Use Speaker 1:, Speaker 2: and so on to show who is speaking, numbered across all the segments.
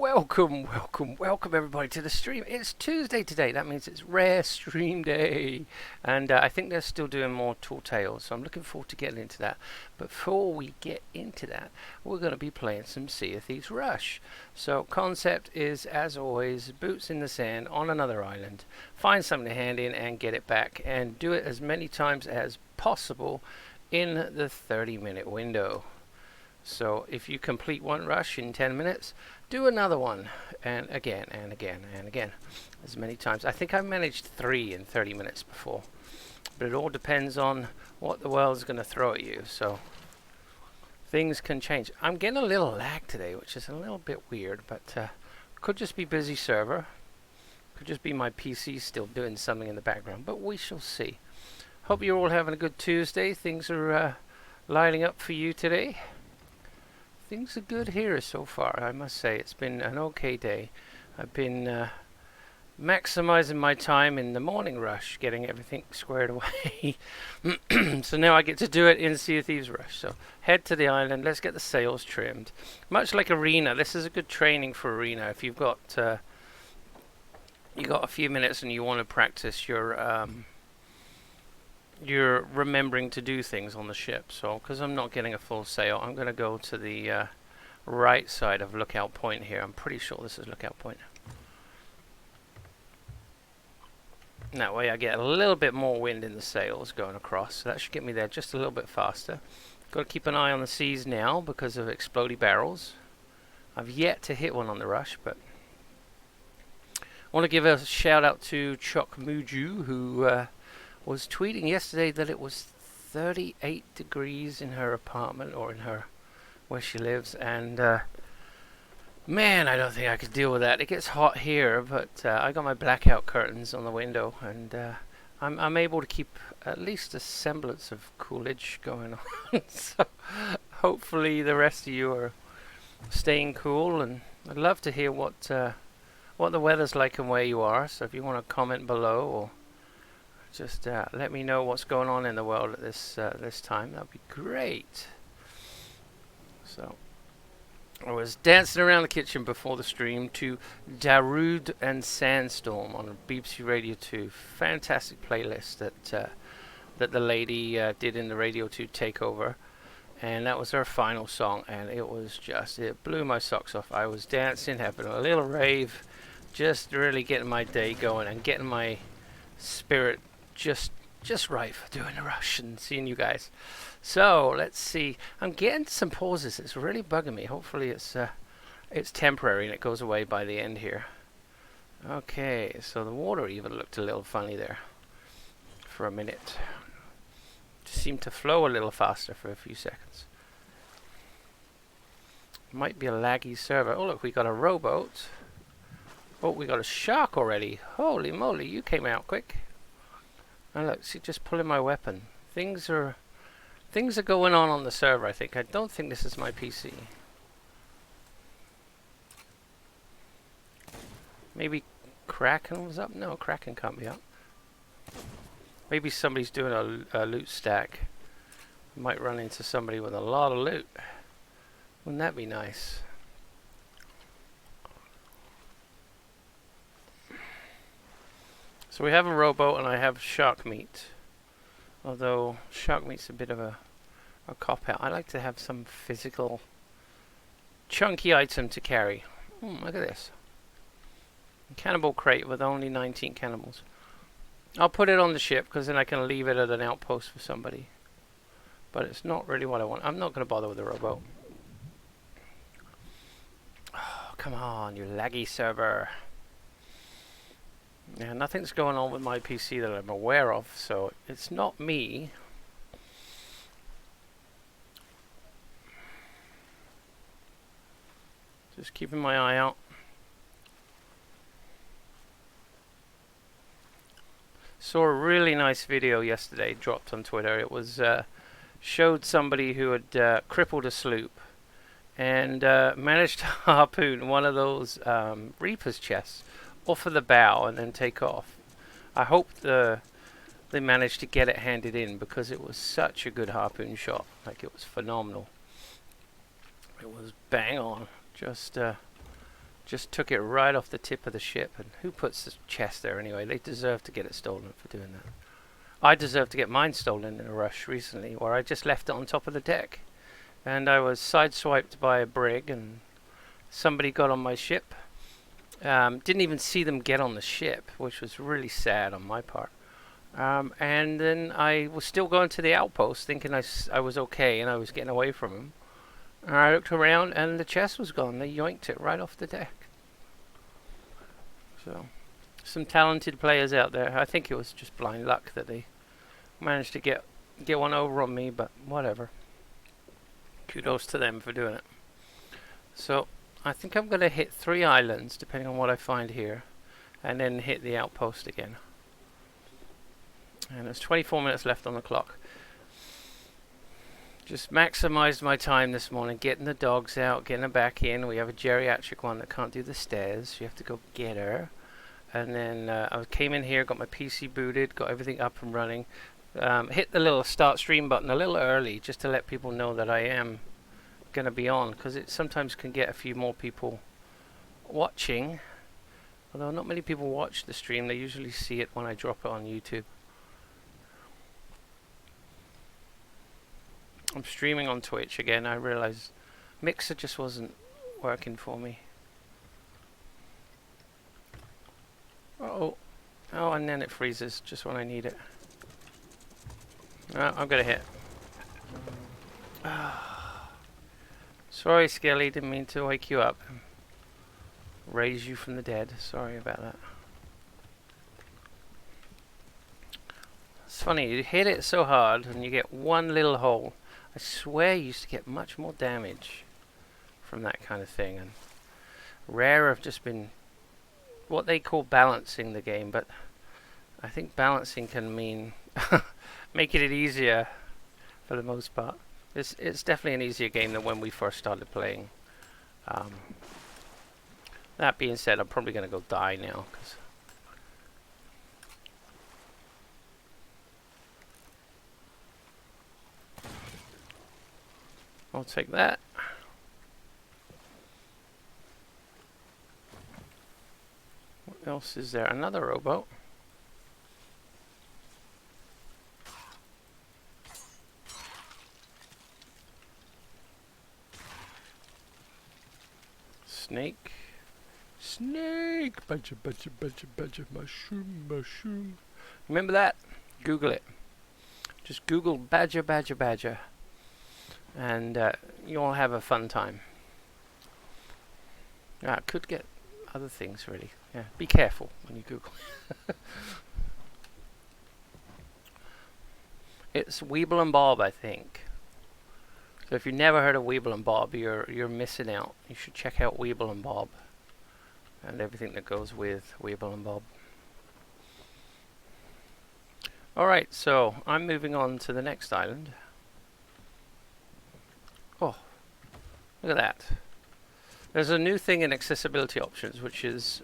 Speaker 1: Welcome everybody to the stream. It's Tuesday today. That means it's rare stream day. And I think they're still doing more Tall Tales, so I'm looking forward to getting into that. But before we get into that, we're going to be playing some Sea of Thieves Rush. So concept is, as always, boots in the sand on another island. Find something to hand in and get it back. And do it as many times as possible in the 30-minute window. So if you complete one rush in 10 minutes, do another one, and again, and again, and again, as many times. I think I've managed 3 in 30 minutes before, but it all depends on what the world's going to throw at you, so things can change. I'm getting a little lag today, which is a little bit weird, but could just be busy server, could just be my PC still doing something in the background, but we shall see. Hope you're all having a good Tuesday. Things are lining up for you today. Things are good here so far, I must say. It's been an okay day. I've been maximizing my time in the morning rush, getting everything squared away. So now I get to do it in Sea of Thieves Rush. So head to the island, let's get the sails trimmed. Much like Arena, this is a good training for Arena. If you've got a few minutes and you want to practice you're remembering to do things on the ship. So because I'm not getting a full sail, I'm going to go to the right side of Lookout Point here. I'm pretty sure this is Lookout Point. And that way I get a little bit more wind in the sails going across, so that should get me there just a little bit faster. Got to keep an eye on the seas now because of explodey barrels. I've yet to hit one on the rush, but I want to give a shout out to Chok Muju, who was tweeting yesterday that it was 38 degrees in her apartment, or in her where she lives, and man, I don't think I could deal with that. It gets hot here, but I got my blackout curtains on the window, and I'm able to keep at least a semblance of coolage going on. So hopefully the rest of you are staying cool, and I'd love to hear what the weather's like and where you are. So if you want to comment below, or just let me know what's going on in the world at this time. That'd be great. So I was dancing around the kitchen before the stream to Darude and Sandstorm on BBC Radio 2. Fantastic playlist that the lady did in the Radio 2 takeover, and that was her final song, and it blew my socks off. I was dancing, having a little rave, just really getting my day going and getting my spirit just right for doing the rush and seeing you guys. So let's see. I'm getting some pauses. It's really bugging me. Hopefully it's temporary and it goes away by the end here. Okay, so the water even looked a little funny there for a minute. Just seemed to flow a little faster for a few seconds. Might be a laggy server. Oh look, we got a rowboat. Oh, we got a shark already. Holy moly, you came out quick. And look, see, just pulling my weapon. Things are going on the server, I think. I don't think this is my PC. Maybe Kraken was up? No, Kraken can't be up. Maybe somebody's doing a loot stack. Might run into somebody with a lot of loot. Wouldn't that be nice? So we have a rowboat and I have shark meat. Although shark meat's a bit of a cop-out. I like to have some physical chunky item to carry. Look at this. A cannibal crate with only 19 cannibals. I'll put it on the ship because then I can leave it at an outpost for somebody. But it's not really what I want. I'm not going to bother with the rowboat. Oh, come on, you laggy server. Yeah, nothing's going on with my PC that I'm aware of, so it's not me. Just keeping my eye out. Saw a really nice video yesterday dropped on Twitter. It was showed somebody who had crippled a sloop and managed to harpoon one of those Reaper's chests off of the bow and then take off. I hope they managed to get it handed in because it was such a good harpoon shot. Like, it was phenomenal. It was bang on. Just Just took it right off the tip of the ship. And who puts the chest there anyway? They deserve to get it stolen for doing that. I deserve to get mine stolen in a rush recently, where I just left it on top of the deck. And I was sideswiped by a brig, and somebody got on my ship. Didn't even see them get on the ship, which was really sad on my part. And then I was still going to the outpost, thinking I was okay, and I was getting away from them. And I looked around, and the chest was gone. They yoinked it right off the deck. So, some talented players out there. I think it was just blind luck that they managed to get one over on me, but whatever. Kudos to them for doing it. So, I think I'm going to hit 3 islands, depending on what I find here, and then hit the outpost again. And there's 24 minutes left on the clock. Just maximized my time this morning, getting the dogs out, getting them back in. We have a geriatric one that can't do the stairs. You have to go get her. And then I came in here, got my PC booted, got everything up and running. Hit the little start stream button a little early, just to let people know that I am going to be on, because it sometimes can get a few more people watching. Although not many people watch the stream, they usually see it when I drop it on YouTube. I'm streaming on Twitch again. I realized Mixer just wasn't working for me. Oh, and then it freezes just when I need it. I'm gonna hit. Sorry, Skelly, didn't mean to wake you up. Raise you from the dead. Sorry about that. It's funny, you hit it so hard and you get one little hole. I swear you used to get much more damage from that kind of thing. And Rare have just been what they call balancing the game, but I think balancing can mean making it easier for the most part. It's definitely an easier game than when we first started playing. That being said, I'm probably going to go die now, 'cause I'll take that. What else is there? Another rowboat. Snake. Snake! Badger, badger, badger, badger, mushroom, mushroom. Remember that? Google it. Just Google badger, badger, badger. And you'll have a fun time. Could get other things, really. Yeah, be careful when you Google. It's Weeble and Bob, I think. So if you've never heard of Weeble and Bob, you're missing out. You should check out Weeble and Bob and everything that goes with Weeble and Bob. Alright, so I'm moving on to the next island. Oh, look at that. There's a new thing in accessibility options, which is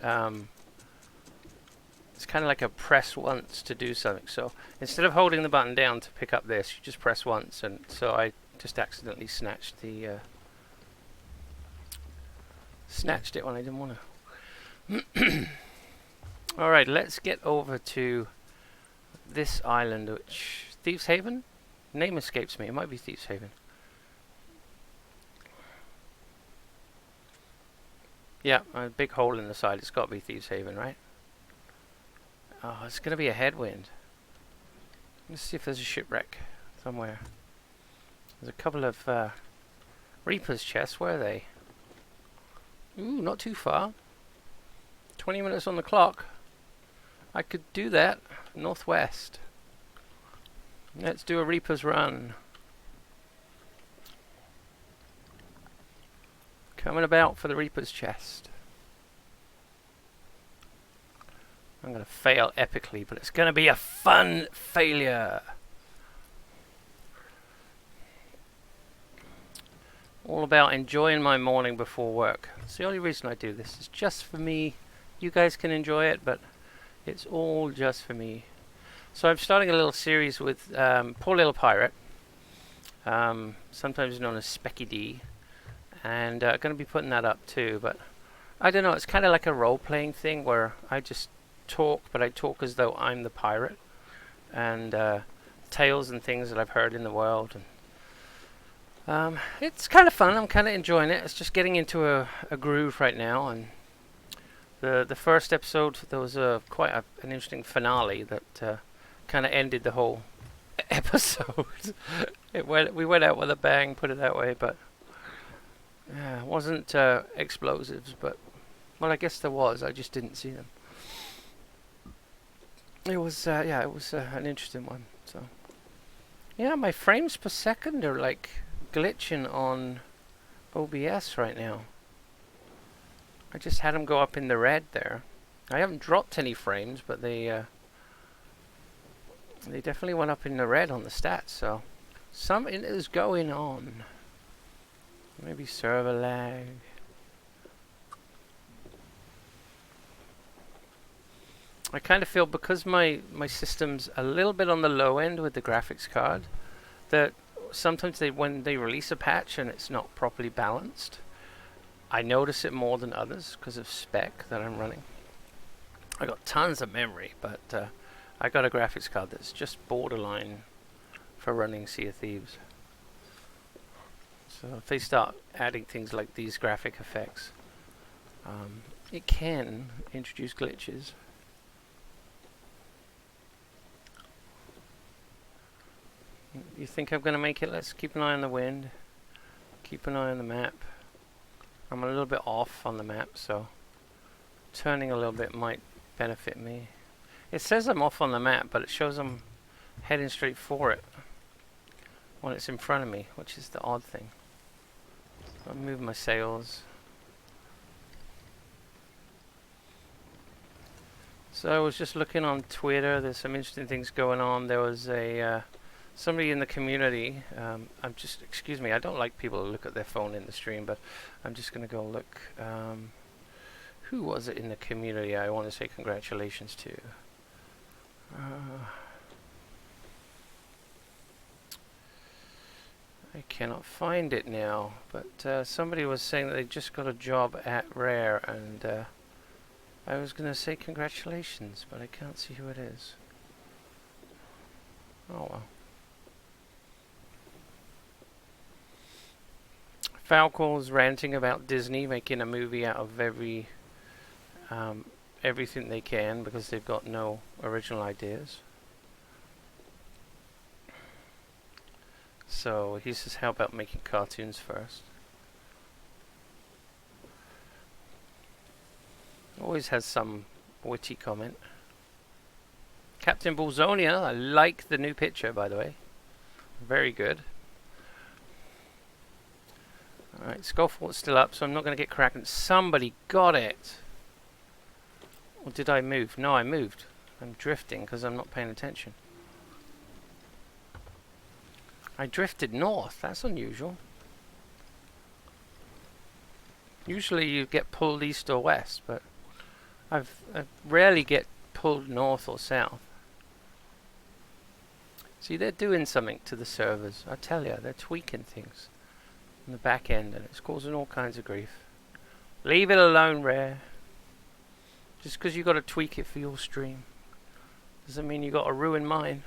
Speaker 1: it's kind of like a press once to do something. So instead of holding the button down to pick up this, you just press once, and so I just accidentally snatched the snatched it when I didn't want to. All right, let's get over to this island, which Thieves Haven. Name escapes me. It might be Thieves Haven. Yeah, a big hole in the side. It's got to be Thieves Haven, right? Oh, it's going to be a headwind. Let's see if there's a shipwreck somewhere. There's a couple of Reaper's chests. Where are they? Ooh, not too far. 20 minutes on the clock. I could do that. Northwest. Let's do a Reaper's run. Coming about for the Reaper's chest. I'm going to fail epically, but it's going to be a fun failure. All about enjoying my morning before work. It's the only reason I do this. It's just for me. You guys can enjoy it, but it's all just for me. So I'm starting a little series with Poor Little Pirate, sometimes known as Specky D. And going to be putting that up too, but I don't know. It's kind of like a role-playing thing where I just talk, but I talk as though I'm the pirate, and tales and things that I've heard in the world. And it's kind of fun. I'm kind of enjoying it. It's just getting into a groove right now. And the first episode, there was quite an interesting finale that kind of ended the whole episode. We went out with a bang, put it that way. But yeah, it wasn't explosives, but well, I guess there was. I just didn't see them. It was an interesting one. So yeah, my frames per second are like glitching on OBS right now. I just had them go up in the red there. I haven't dropped any frames, but they definitely went up in the red on the stats. So something is going on. Maybe server lag. I kind of feel because my system's a little bit on the low end with the graphics card, that sometimes when they release a patch and it's not properly balanced, I notice it more than others because of spec that I'm running. I got tons of memory, but I got a graphics card that's just borderline for running Sea of Thieves. So if they start adding things like these graphic effects, it can introduce glitches. You think I'm going to make it? Let's keep an eye on the wind. Keep an eye on the map. I'm a little bit off on the map, so turning a little bit might benefit me. It says I'm off on the map, but it shows I'm heading straight for it when it's in front of me, which is the odd thing. I'll move my sails. So I was just looking on Twitter. There's some interesting things going on. There was a somebody in the community. Excuse me, I don't like people who look at their phone in the stream, but I'm just going to go look. Who was it in the community I want to say congratulations to? I cannot find it now, but somebody was saying that they just got a job at Rare, and I was going to say congratulations, but I can't see who it is. Oh well. Falco's ranting about Disney making a movie out of everything they can because they've got no original ideas. So he says, how about making cartoons first? Always has some witty comment. Captain Bullzonia, I like the new picture, by the way. Very good. Alright, Skullfort's still up, so I'm not going to get Kraken. Somebody got it! Or did I move? No, I moved. I'm drifting because I'm not paying attention. I drifted north. That's unusual. Usually you get pulled east or west, but I rarely get pulled north or south. See, they're doing something to the servers. I tell you, they're tweaking things on the back end, and it's causing all kinds of grief. Leave it alone, Rare. Just because you got to tweak it for your stream doesn't mean you got to ruin mine.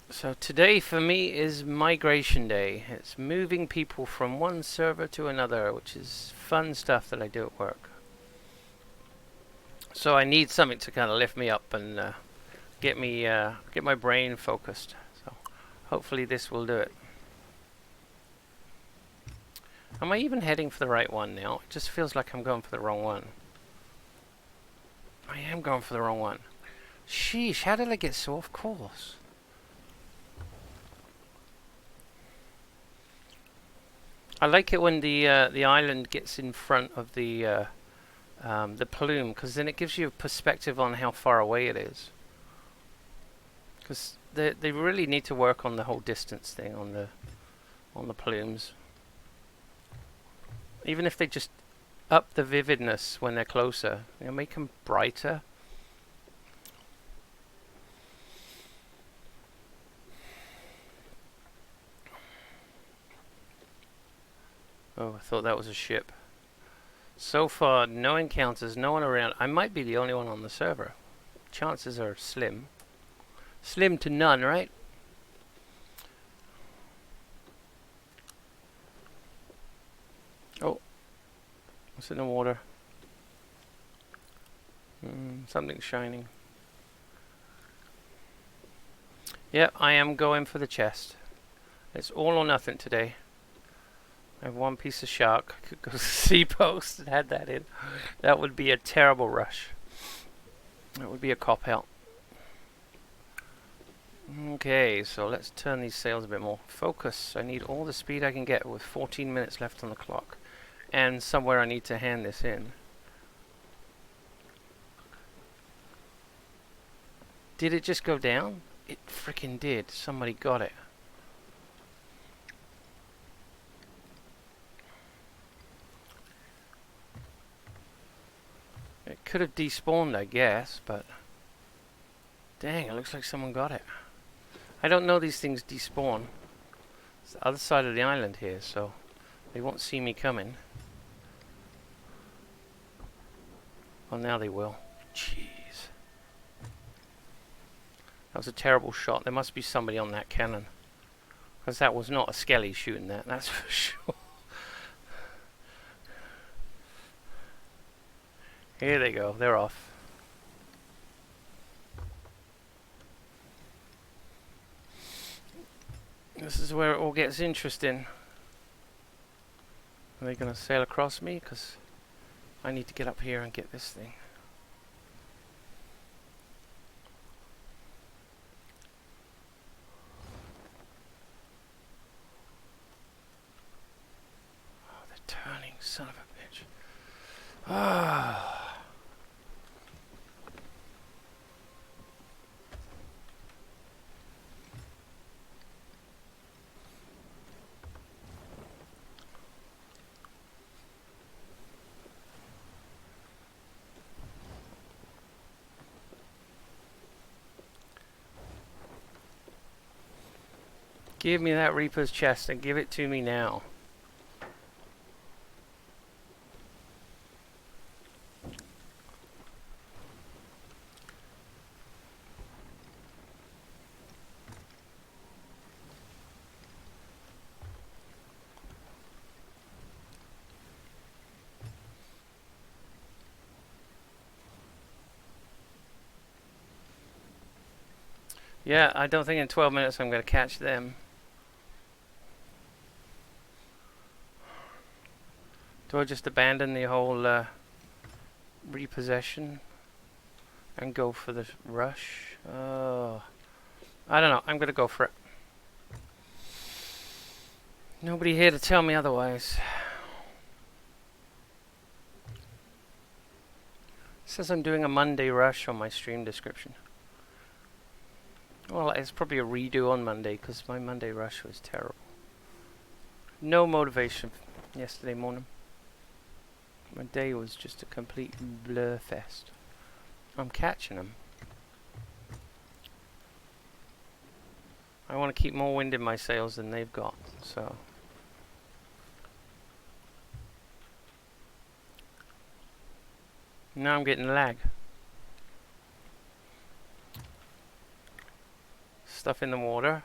Speaker 1: So today for me is migration day. It's moving people from one server to another, which is fun stuff that I do at work. So I need something to kind of lift me up and get my brain focused. So hopefully this will do it. Am I even heading for the right one now? It just feels like I'm going for the wrong one. I am going for the wrong one. Sheesh, how did I get so off course? I like it when the island gets in front of the plume, because then it gives you a perspective on how far away it is. Because they really need to work on the whole distance thing on the plumes. Even if they just up the vividness when they're closer, you know, make them brighter. Oh, I thought that was a ship. So far, no encounters, no one around. I might be the only one on the server. Chances are slim. Slim to none, right? Oh, what's in the water? Something's shining. Yep, I am going for the chest. It's all or nothing today. I have one piece of shark. I could go to seapost and add that in. That would be a terrible rush. That would be a cop-out. Okay, so let's turn these sails a bit more. Focus. I need all the speed I can get with 14 minutes left on the clock. And somewhere I need to hand this in. Did it just go down? It freaking did. Somebody got it. It could have despawned, I guess, but... Dang, it looks like someone got it. I don't know these things despawn. It's the other side of the island here, so they won't see me coming. Well, now they will. Jeez. That was a terrible shot. There must be somebody on that cannon. Because that was not a skelly shooting that, that's for sure. Here they go. They're off. This is where it all gets interesting. Are they going to sail across me? Because I need to get up here and get this thing. Oh, they're turning. Son of a bitch. Ah. Give me that Reaper's chest and give it to me now. Yeah, I don't think in 12 minutes I'm going to catch them. Do I just abandon the whole repossession and go for the rush? Oh, I don't know. I'm going to go for it. Nobody here to tell me otherwise. It says I'm doing a Monday rush on my stream description. Well, it's probably a redo on Monday because my Monday rush was terrible. No motivation yesterday morning. My day was just a complete blur fest. I'm catching them. I want to keep more wind in my sails than they've got, so... Now I'm getting lag. Stuff in the water.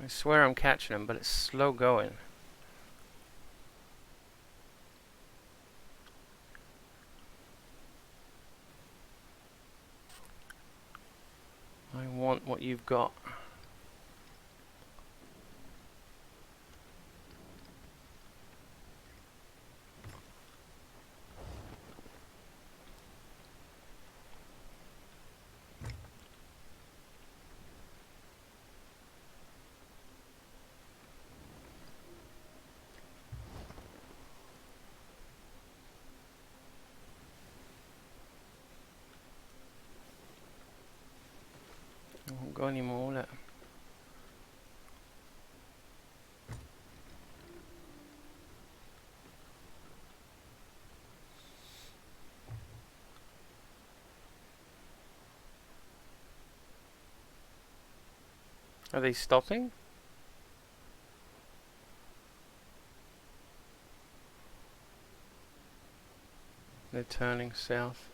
Speaker 1: I swear I'm catching them, but it's slow going. I want what you've got. I won't go anymore, will it? Are they stopping? They're turning south.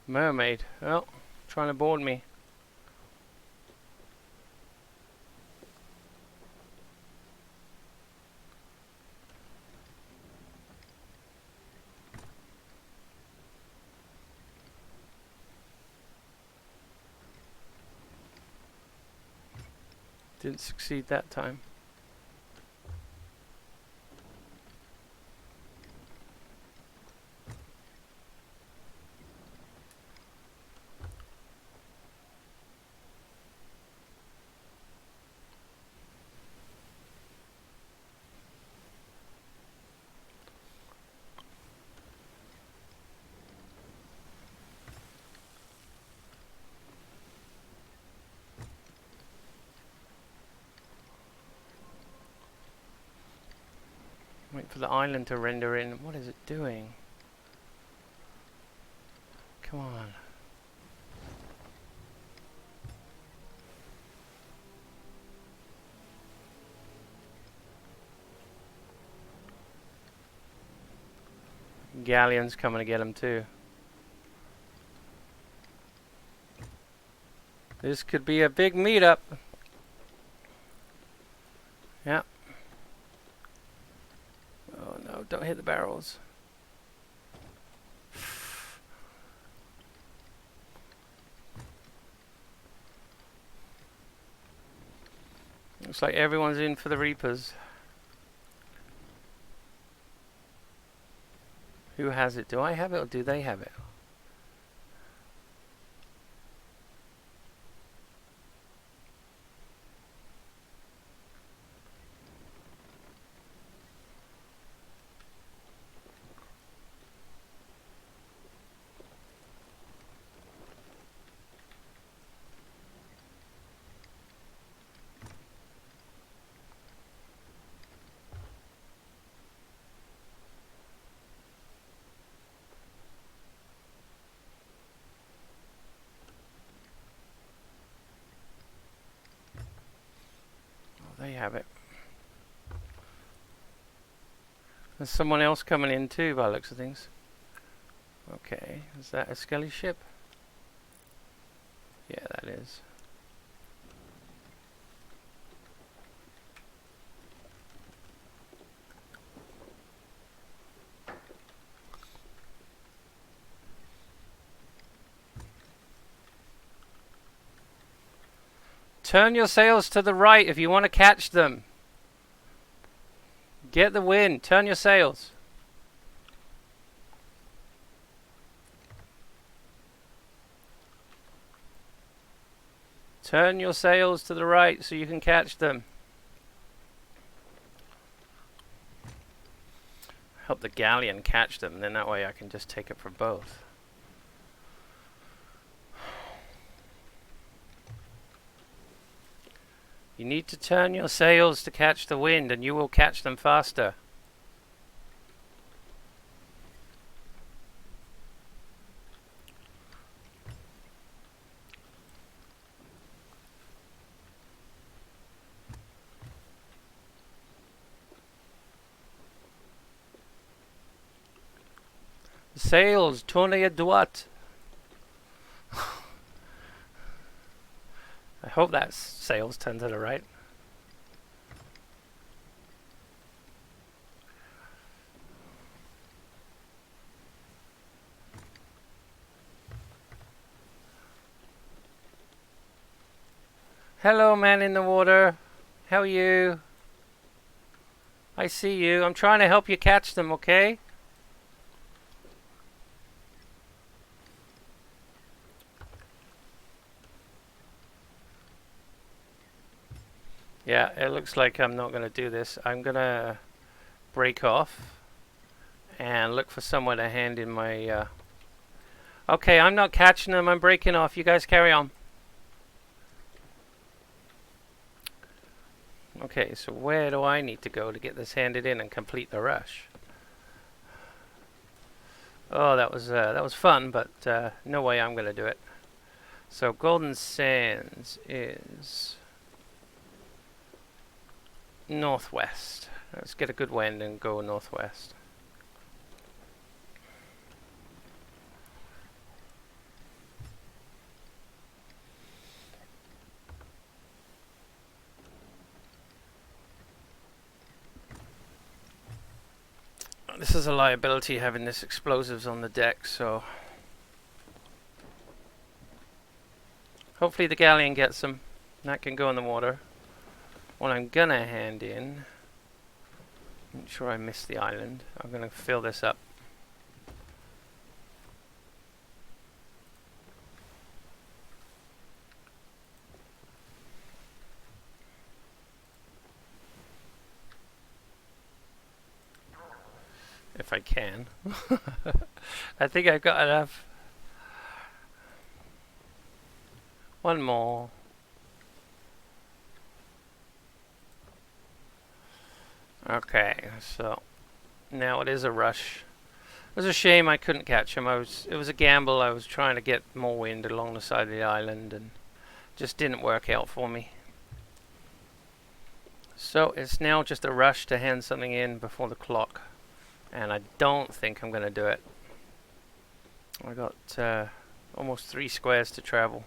Speaker 1: Mermaid. Oh, trying to board me. Didn't succeed that time. Wait for the island to render in. What is it doing? Come on. Galleon's coming to get him too. This could be a big meetup. Yeah. Oh no, don't hit the barrels. Looks like everyone's in for the Reapers. Who has it? Do I have it or do they have it? They have it. There's someone else coming in too by the looks of things. Okay, is that a Skelly ship? Yeah, that is. Turn your sails to the right if you want to catch them. Get the wind. Turn your sails. Turn your sails to the right so you can catch them. Help the galleon catch them, then that way I can just take it for both. You need to turn your sails to catch the wind and you will catch them faster. Sails, tournez à droite. I hope that sails turn to the right. Hello, man in the water. How are you? I see you. I'm trying to help you catch them, okay? Yeah, it looks like I'm not going to do this. I'm going to break off and look for somewhere to hand in my... Okay, I'm not catching them. I'm breaking off. You guys carry on. Okay, so where do I need to go to get this handed in and complete the rush? Oh, that was fun, but no way I'm going to do it. So Golden Sands is northwest. Let's get a good wind and go northwest. This is a liability having this explosives on the deck, so hopefully the galleon gets them. That can go in the water. What I'm gonna hand in, make sure I miss the island. I'm gonna fill this up. If I can. I think I've got enough. One more. Okay, so now it is a rush. It was a shame I couldn't catch him. It was a gamble. I was trying to get more wind along the side of the island and just didn't work out for me. So it's now just a rush to hand something in before the clock. And I don't think I'm going to do it. I got almost 3 squares to travel.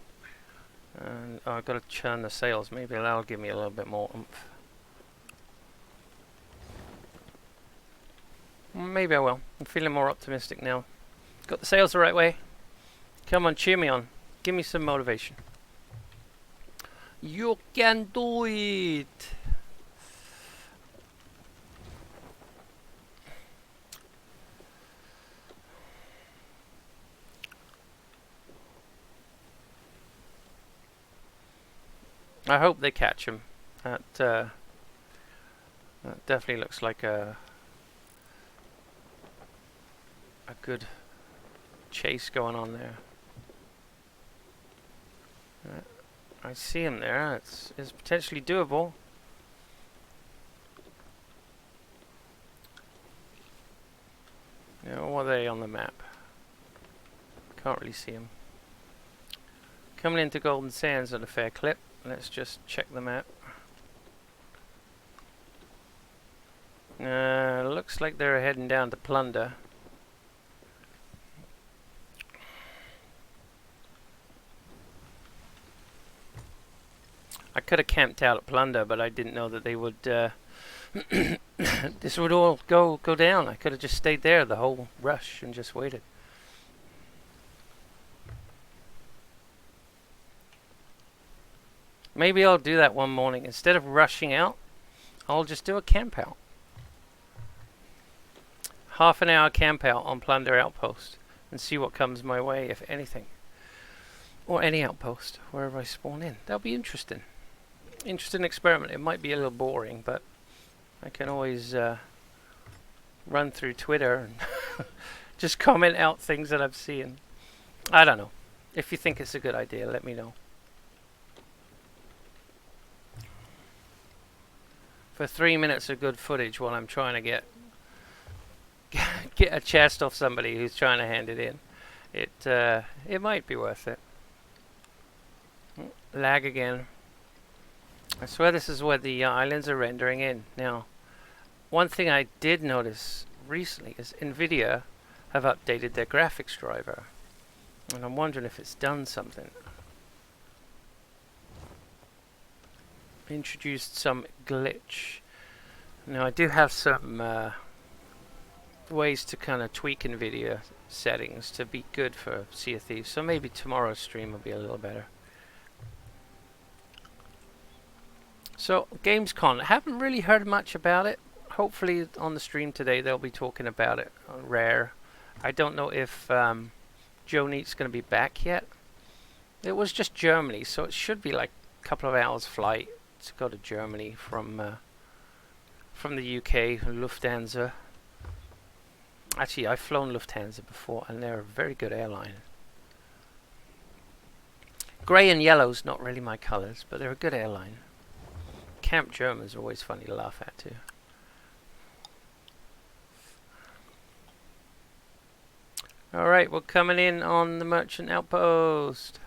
Speaker 1: And I've got to churn the sails. Maybe that'll give me a little bit more oomph. Maybe I will. I'm feeling more optimistic now. Got the sails the right way. Come on, cheer me on. Give me some motivation. You can do it! I hope they catch him. That definitely looks like a good chase going on there. I see him there. It's potentially doable. Now, what are they on the map? Can't really see him. Coming into Golden Sands at a fair clip. Let's just check the map. Looks like they're heading down to Plunder. I could have camped out at Plunder, but I didn't know that they would. This would all go down. I could have just stayed there the whole rush and just waited. Maybe I'll do that one morning. Instead of rushing out, I'll just do a camp out. Half an hour camp out on Plunder Outpost and see what comes my way, if anything. Or any outpost, wherever I spawn in. That'll be interesting. Interesting experiment. It might be a little boring, but I can always run through Twitter and just comment out things that I'm seeing. I don't know. If you think it's a good idea, let me know. For 3 minutes of good footage while I'm trying to get a chest off somebody who's trying to hand it in, it might be worth it. Lag again. I swear this is where the islands are rendering in. Now, one thing I did notice recently is Nvidia have updated their graphics driver, and I'm wondering if it's done something. Introduced some glitch. Now I do have some ways to kind of tweak Nvidia settings to be good for Sea of Thieves, so maybe tomorrow's stream will be a little better. So Gamescom, I haven't really heard much about it. Hopefully on the stream today they'll be talking about it on Rare. I don't know if Joe Neat's going to be back yet. It was just Germany, so it should be like a couple of hours flight to go to Germany from the UK, Lufthansa. Actually, I've flown Lufthansa before, and they're a very good airline. Grey and yellow's not really my colours, but they're a good airline. Camp Germans are always funny to laugh at too. Alright, we're coming in on the merchant outpost.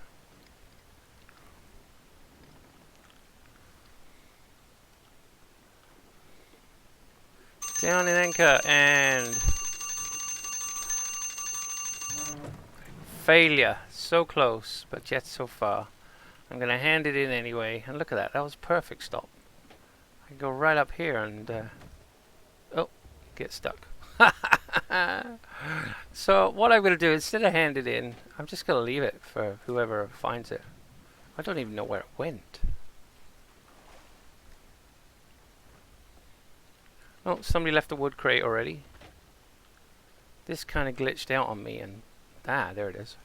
Speaker 1: Down in anchor and failure. So close, but yet so far. I'm going to hand it in anyway. And look at that. That was a perfect stop. I can go right up here and oh, get stuck. So what I'm going to do, instead of hand it in, I'm just going to leave it for whoever finds it. I don't even know where it went. Oh, somebody left a wood crate already. This kind of glitched out on me, and there it is.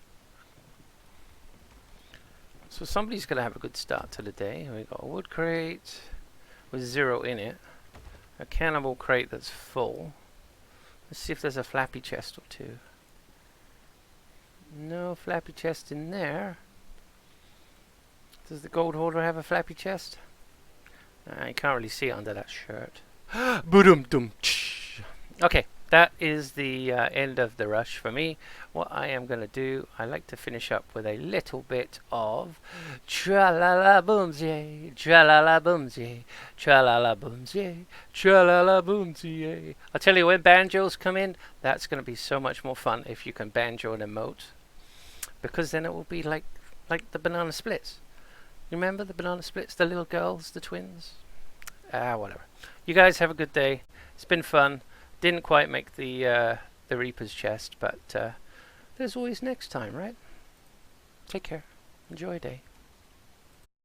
Speaker 1: So somebody's going to have a good start to the day. We got a wood crate with 0 in it, a cannibal crate that's full. Let's see if there's a flappy chest or two. No flappy chest in there. Does the gold hoarder have a flappy chest? You can't really see it under that shirt. Boom-dum-dum. Okay, that is the end of the rush for me. What I am going to do, I like to finish up with a little bit of tra-la-la boomsy, tra-la-la boomsy, tra-la-la boomsy, tra-la-la boomsy. I'll tell you, when banjos come in, that's going to be so much more fun if you can banjo and emote, because then it will be like the banana splits. You remember the banana splits, the little girls, the twins? Whatever. You guys have a good day. It's been fun. Didn't quite make the Reaper's chest, but there's always next time, right? Take care. Enjoy your day.